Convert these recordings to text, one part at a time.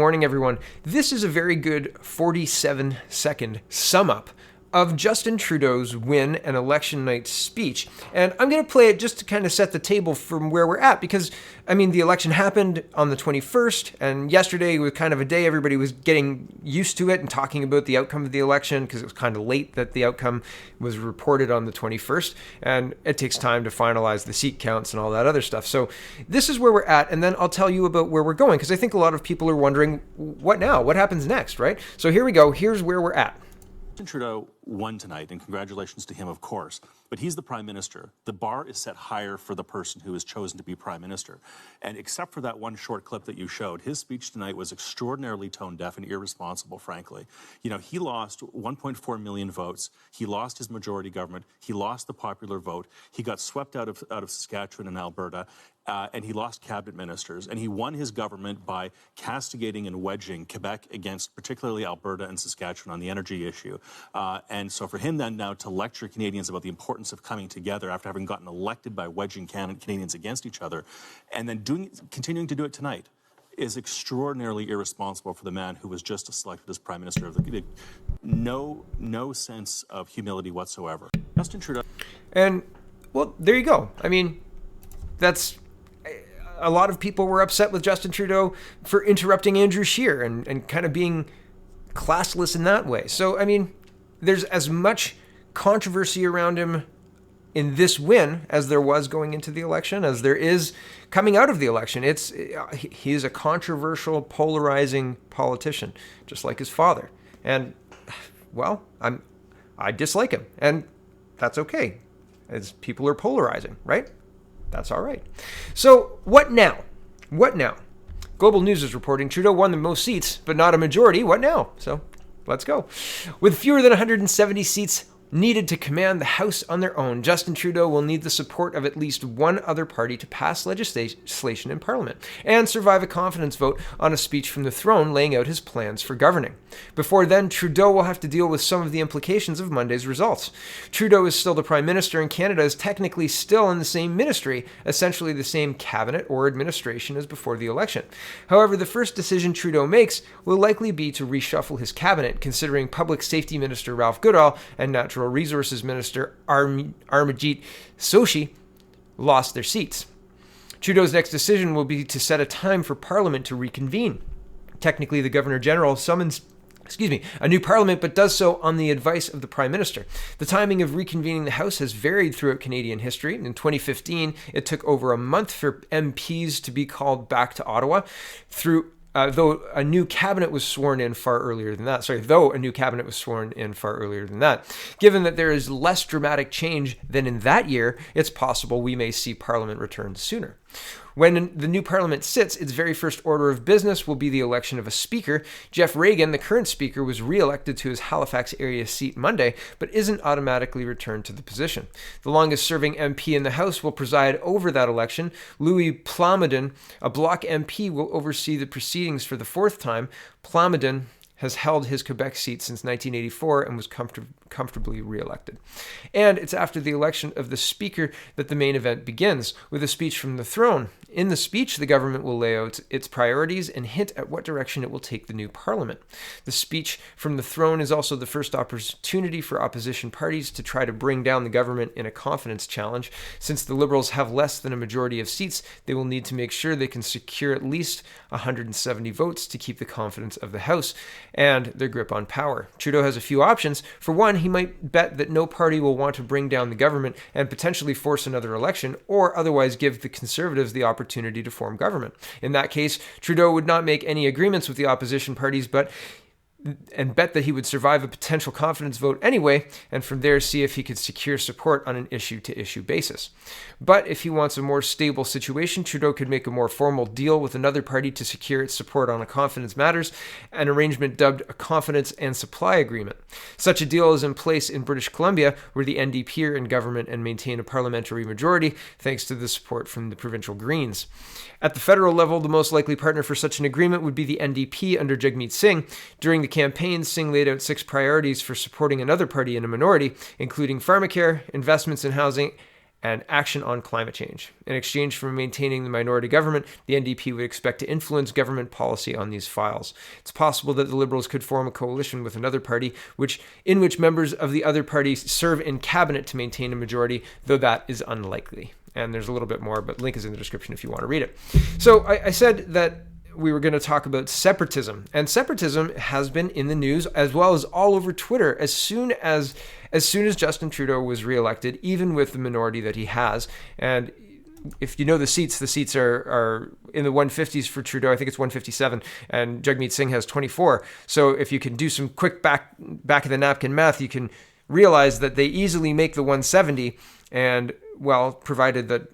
Morning, everyone. This is a very good 47-second sum up of Justin Trudeau's win and election night speech. And I'm going to play it just to kind of set the table from where we're at, because, the election happened on the 21st, and yesterday was kind of a day everybody was getting used to it and talking about the outcome of the election, because it was kind of late that the outcome was reported on the 21st, and it takes time to finalize the seat counts and all that other stuff. So this is where we're at, and then I'll tell you about where we're going, because I think a lot of people are wondering, what now? What happens next, right? So here we go. Here's where we're at. Trudeau won tonight, and congratulations to him, of course, but he's the prime minister. The bar is set higher for the person who is chosen to be prime minister. And except for that one short clip that you showed, his speech tonight was extraordinarily tone deaf and irresponsible, frankly. He lost 1.4 million votes. He lost his majority government. He lost the popular vote. He got swept out of Saskatchewan and Alberta. And he lost cabinet ministers, and he won his government by castigating and wedging Quebec against particularly Alberta and Saskatchewan on the energy issue. And so for him then now to lecture Canadians about the importance of coming together after having gotten elected by wedging Canadians against each other, and then continuing to do it tonight, is extraordinarily irresponsible for the man who was just selected as prime minister of the no sense of humility whatsoever. Justin Trudeau. And well, there you go. That's a lot of people were upset with Justin Trudeau for interrupting Andrew Scheer and kind of being classless in that way. So, there's as much controversy around him in this win as there was going into the election, as there is coming out of the election. He's a controversial, polarizing politician, just like his father. And, well, I dislike him, and that's okay, as people are polarizing, right? That's all right. So what now? What now? Global News is reporting Trudeau won the most seats, but not a majority. What now? So let's go. With fewer than 170 seats needed to command the House on their own, Justin Trudeau will need the support of at least one other party to pass legislation in Parliament and survive a confidence vote on a speech from the throne laying out his plans for governing. Before then, Trudeau will have to deal with some of the implications of Monday's results. Trudeau is still the Prime Minister, and Canada is technically still in the same ministry, essentially the same cabinet or administration as before the election. However, the first decision Trudeau makes will likely be to reshuffle his cabinet, considering Public Safety Minister Ralph Goodall and Natural Resources Minister Amarjeet Sohi lost their seats. Trudeau's next decision will be to set a time for Parliament to reconvene. Technically, the Governor-General summons a new Parliament, but does so on the advice of the Prime Minister. The timing of reconvening the House has varied throughout Canadian history. In 2015, it took over a month for MPs to be called back to Ottawa though a new cabinet was sworn in far earlier than that. Given that there is less dramatic change than in that year, it's possible we may see Parliament return sooner. When the new Parliament sits, its very first order of business will be the election of a Speaker. Jeff Reagan, the current Speaker, was re-elected to his Halifax area seat Monday, but isn't automatically returned to the position. The longest-serving MP in the House will preside over that election. Louis Plamondon, a Bloc MP, will oversee the proceedings for the fourth time. Plamondon has held his Quebec seat since 1984 and was comfortably re-elected. And it's after the election of the Speaker that the main event begins, with a speech from the throne. In the speech, the government will lay out its priorities and hint at what direction it will take the new Parliament. The speech from the throne is also the first opportunity for opposition parties to try to bring down the government in a confidence challenge. Since the Liberals have less than a majority of seats, they will need to make sure they can secure at least 170 votes to keep the confidence of the House and their grip on power. Trudeau has a few options. For one, he might bet that no party will want to bring down the government and potentially force another election, or otherwise give the Conservatives the opportunity to form government. In that case, Trudeau would not make any agreements with the opposition parties, and bet that he would survive a potential confidence vote anyway, and from there see if he could secure support on an issue-to-issue basis. But if he wants a more stable situation, Trudeau could make a more formal deal with another party to secure its support on a confidence matters, an arrangement dubbed a confidence and supply agreement. Such a deal is in place in British Columbia, where the NDP are in government and maintain a parliamentary majority, thanks to the support from the provincial Greens. At the federal level, the most likely partner for such an agreement would be the NDP under Jagmeet Singh. During the campaign, Singh laid out 6 priorities for supporting another party in a minority, including pharmacare, investments in housing, and action on climate change. In exchange for maintaining the minority government, the NDP would expect to influence government policy on these files. It's possible that the Liberals could form a coalition with another party, in which members of the other party serve in cabinet to maintain a majority, though that is unlikely. And there's a little bit more, but link is in the description if you want to read it. So I said that we were going to talk about separatism, and separatism has been in the news as well as all over Twitter as soon as Justin Trudeau was reelected, even with the minority that he has. And if you know the seats are in the 150s for Trudeau. I think it's 157, and Jagmeet Singh has 24. So if you can do some quick back of the napkin math, you can realize that they easily make the 170. And well, provided that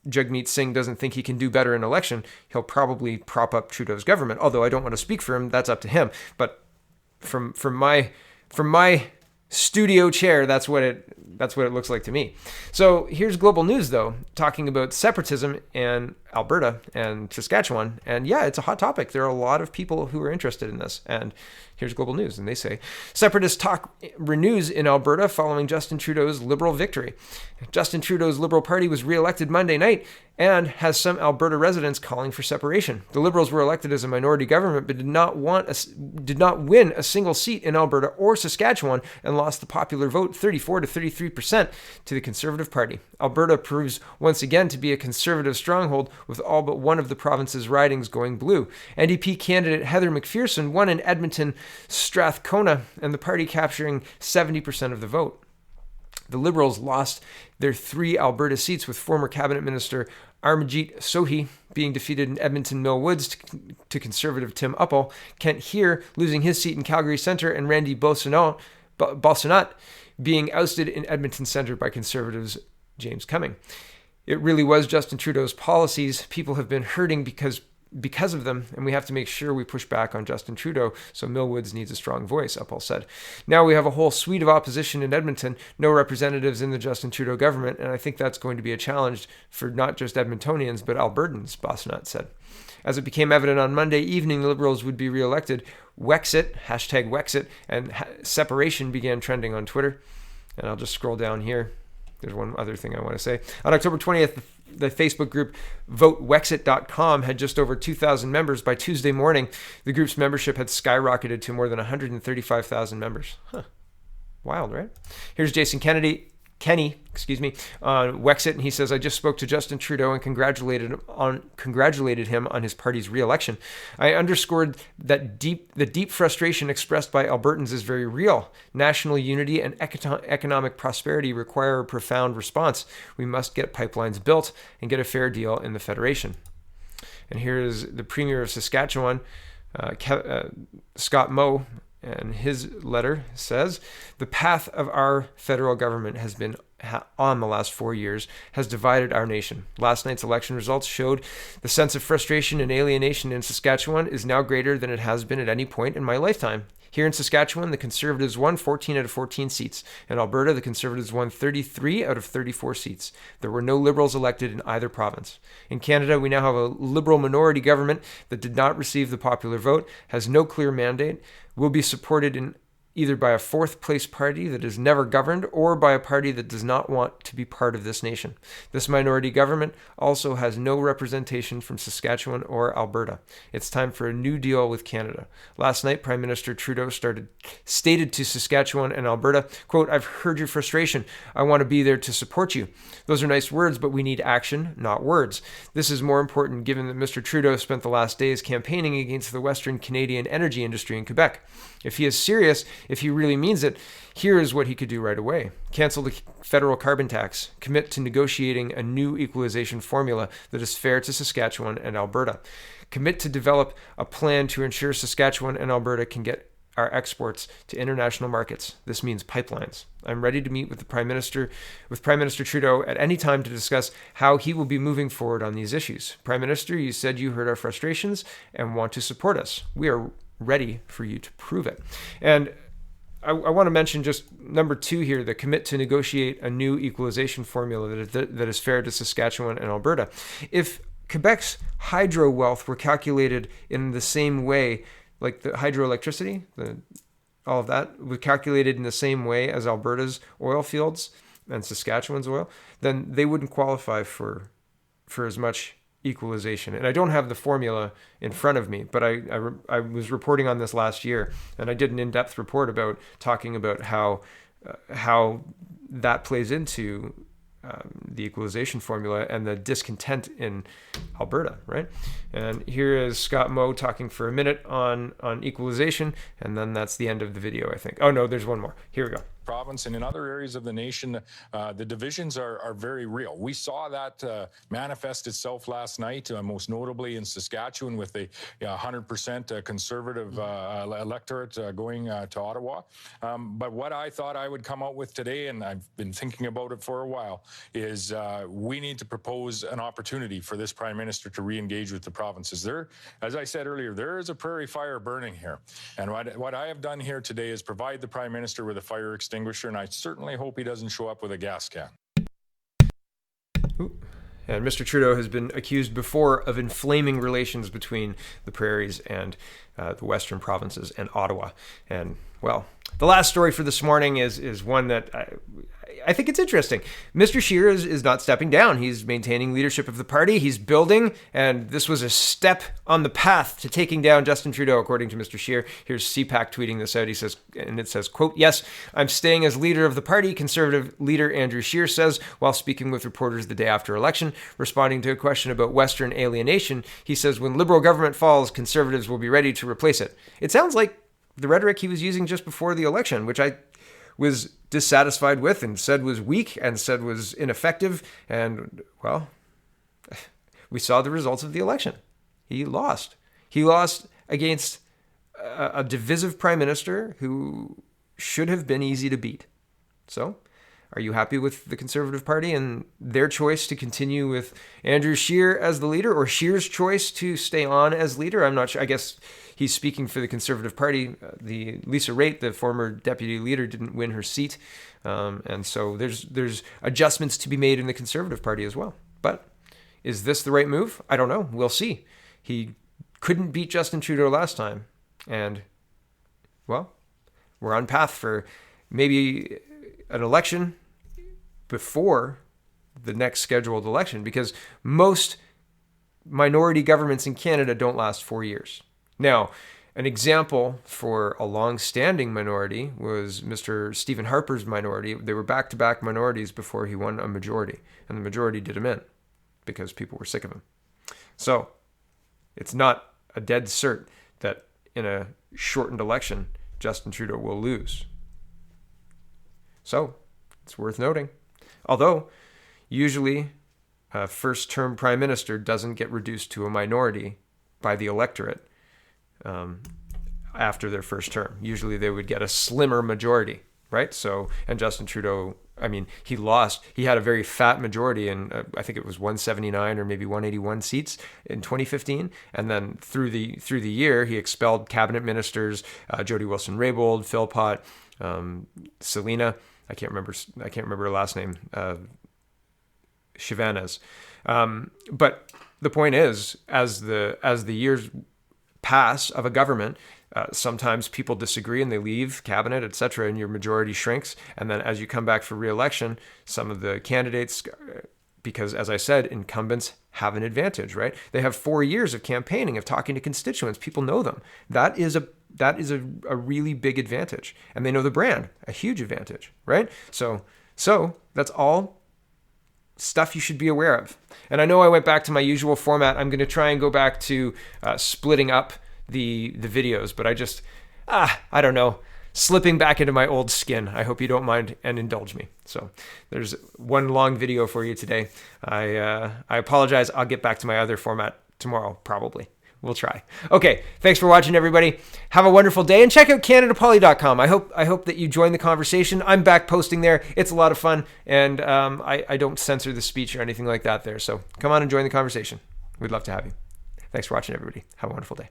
Jagmeet Singh doesn't think he can do better in election, he'll probably prop up Trudeau's government. Although I don't want to speak for him, that's up to him. But from my studio chair, that's what it looks like to me. So here's Global News, though, talking about separatism in Alberta and Saskatchewan. And yeah, it's a hot topic. There are a lot of people who are interested in this. And here's Global News, and they say, separatist talk renews in Alberta following Justin Trudeau's Liberal victory. Justin Trudeau's Liberal Party was re-elected Monday night and has some Alberta residents calling for separation. The Liberals were elected as a minority government, but did not win a single seat in Alberta or Saskatchewan and lost the popular vote 34 to 33% to the Conservative Party. Alberta proves once again to be a Conservative stronghold, with all but one of the province's ridings going blue. NDP candidate Heather McPherson won in Edmonton Strathcona, and the party capturing 70% of the vote. The Liberals lost their 3 Alberta seats, with former cabinet minister Amarjeet Sohi being defeated in Edmonton Mill Woods to Conservative Tim Uppal, Kent Scheer losing his seat in Calgary Centre, and Randy Balsanat being ousted in Edmonton Centre by Conservatives James Cumming. It really was Justin Trudeau's policies. People have been hurting because of them, and we have to make sure we push back on Justin Trudeau, so Millwoods needs a strong voice, Uppal said. Now we have a whole suite of opposition in Edmonton, no representatives in the Justin Trudeau government, and I think that's going to be a challenge for not just Edmontonians, but Albertans, Bosnat said. As it became evident on Monday evening the Liberals would be re-elected, Wexit, hashtag Wexit, and separation began trending on Twitter. And I'll just scroll down here. There's one other thing I want to say. On October 20th, the Facebook group votewexit.com had just over 2,000 members. By Tuesday morning, the group's membership had skyrocketed to more than 135,000 members. Wild, right? Here's Jason Kenney, on Wexit, and he says, I just spoke to Justin Trudeau and congratulated him on his party's re-election. I underscored that the deep frustration expressed by Albertans is very real. National unity and economic prosperity require a profound response. We must get pipelines built and get a fair deal in the Federation. And here is the Premier of Saskatchewan, Scott Moe, and his letter says, the path of our federal government has been on the last 4 years has divided our nation. Last night's election results showed the sense of frustration and alienation in Saskatchewan is now greater than it has been at any point in my lifetime. Here in Saskatchewan, the Conservatives won 14 out of 14 seats. In Alberta, the Conservatives won 33 out of 34 seats. There were no Liberals elected in either province. In Canada, we now have a Liberal minority government that did not receive the popular vote, has no clear mandate, will be supported in either by a fourth-place party that is never governed or by a party that does not want to be part of this nation. This minority government also has no representation from Saskatchewan or Alberta. It's time for a new deal with Canada. Last night, Prime Minister Trudeau stated to Saskatchewan and Alberta, quote, I've heard your frustration. I want to be there to support you. Those are nice words, but we need action, not words. This is more important given that Mr. Trudeau spent the last days campaigning against the Western Canadian energy industry in Quebec. If he is serious, if he really means it, here is what he could do right away. Cancel the federal carbon tax. Commit to negotiating a new equalization formula that is fair to Saskatchewan and Alberta. Commit to develop a plan to ensure Saskatchewan and Alberta can get our exports to international markets. This means pipelines. I'm ready to meet with Prime Minister Trudeau at any time to discuss how he will be moving forward on these issues. Prime Minister, you said you heard our frustrations and want to support us. We are ready for you to prove it. And I want to mention just number 2 here, the commit to negotiate a new equalization formula that is fair to Saskatchewan and Alberta. If Quebec's hydro wealth were calculated in the same way, like the hydroelectricity, all of that was calculated in the same way as Alberta's oil fields, and Saskatchewan's oil, then they wouldn't qualify for as much equalization. And I don't have the formula in front of me, but I was reporting on this last year, and I did an in-depth report about talking about how that plays into the equalization formula and the discontent in Alberta, right? And here is Scott Moe talking for a minute on equalization, and then that's the end of the video, I think. Oh no, there's one more. Here we go. Province and in other areas of the nation, the divisions are very real. We saw that manifest itself last night, most notably in Saskatchewan with the 100% conservative electorate going to Ottawa. But what I thought I would come out with today, and I've been thinking about it for a while, is we need to propose an opportunity for this Prime Minister to re-engage with the provinces. There, as I said earlier, there is a prairie fire burning here. And what I have done here today is provide the Prime Minister with a fire extinguisher, and I certainly hope he doesn't show up with a gas can. Ooh. And Mr. Trudeau has been accused before of inflaming relations between the prairies and the western provinces and Ottawa. And, well, the last story for this morning is one that I think it's interesting. Mr. Scheer is not stepping down. He's maintaining leadership of the party. He's building, and this was a step on the path to taking down Justin Trudeau, according to Mr. Scheer. Here's CPAC tweeting this out. He says, and it says, quote, "Yes, I'm staying as leader of the party," Conservative leader Andrew Scheer says while speaking with reporters the day after election. Responding to a question about Western alienation, he says, "When Liberal government falls, Conservatives will be ready to replace it." It sounds like the rhetoric he was using just before the election, which I was dissatisfied with and said was weak and said was ineffective. And, well, we saw the results of the election. He lost. He lost against a divisive prime minister who should have been easy to beat. So, are you happy with the Conservative Party and their choice to continue with Andrew Scheer as the leader, or Scheer's choice to stay on as leader? I'm not sure. I guess he's speaking for the Conservative Party. The Lisa Raitt, the former deputy leader, didn't win her seat. And so there's adjustments to be made in the Conservative Party as well. But is this the right move? I don't know. We'll see. He couldn't beat Justin Trudeau last time. And, well, we're on path for maybe an election before the next scheduled election, because most minority governments in Canada don't last 4 years. Now, an example for a long-standing minority was Mr. Stephen Harper's minority. They were back-to-back minorities before he won a majority, and the majority did him in because people were sick of him. So it's not a dead cert that in a shortened election, Justin Trudeau will lose. So it's worth noting. Although, usually a first-term prime minister doesn't get reduced to a minority by the electorate after their first term. Usually they would get a slimmer majority, right? So, and Justin Trudeau, I mean, he lost. He had a very fat majority, and I think it was 179 or maybe 181 seats in 2015. And then through the year, he expelled cabinet ministers, Jody Wilson-Raybould, Philpott, Selena. I can't remember her last name. Chivanez. But the point is, as the years pass of a government, sometimes people disagree and they leave cabinet, etc., and your majority shrinks. And then as you come back for re-election, some of the candidates, because as I said, incumbents have an advantage, right? They have 4 years of campaigning, of talking to constituents. People know them. That is a really big advantage. And they know the brand, a huge advantage, right? So that's all stuff you should be aware of. And I know I went back to my usual format. I'm going to try and go back to splitting up the videos, but I don't know, slipping back into my old skin. I hope you don't mind and indulge me. So there's one long video for you today. I apologize. I'll get back to my other format tomorrow, probably. We'll try. Okay, thanks for watching, everybody. Have a wonderful day, and check out CanadaPoly.com. I hope that you join the conversation. I'm back posting there. It's a lot of fun, and I don't censor the speech or anything like that there. So come on and join the conversation. We'd love to have you. Thanks for watching, everybody. Have a wonderful day.